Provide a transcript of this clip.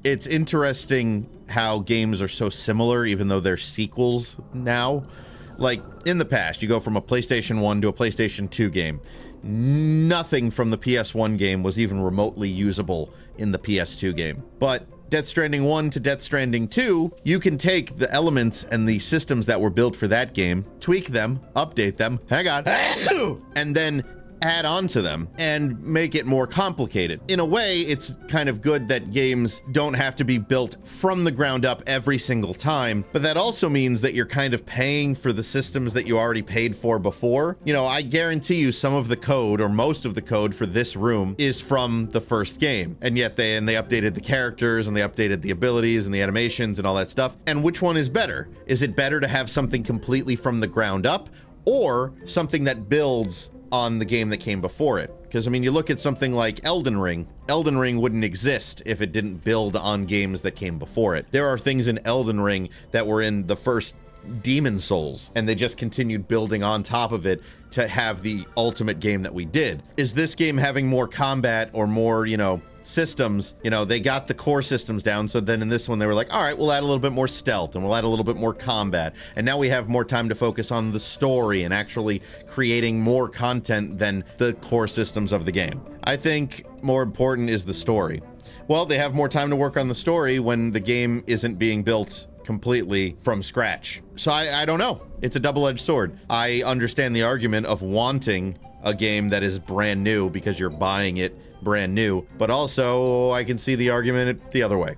it's interesting how games are so similar, even though they're sequels now. Like, in the past, you go from a PlayStation 1 to a PlayStation 2 game. Nothing from the PS1 game was even remotely usable in the PS2 game. But Death Stranding 1 to Death Stranding 2, you can take the elements and the systems that were built for that game, tweak them, update them, hang on, and then add on to them and make it more complicated. In a way, it's kind of good that games don't have to be built from the ground up every single time, but that also means that you're kind of paying for the systems that you already paid for before. You know, I guarantee you some of the code or most of the code for this room is from the first game, and yet they updated the characters and they updated the abilities and the animations and all that stuff. And which one is better? Is it better to have something completely from the ground up, or something that builds on the game that came before it? Because I mean, you look at something like Elden Ring. Elden Ring wouldn't exist if it didn't build on games that came before it. There are things in Elden Ring that were in the first Demon Souls, and they just continued building on top of it to have the ultimate game that we did. Is this game having more combat or more, you know, systems? You know, they got the core systems down, so then in this one they were like, all right, we'll add a little bit more stealth and we'll add a little bit more combat, and now we have more time to focus on the story and actually creating more content than the core systems of the game. I think more important is the story. Well, they have more time to work on the story when the game isn't being built completely from scratch. So I don't know. It's a double-edged sword. I understand the argument of wanting a game that is brand new because you're buying it brand new, but also I can see the argument the other way.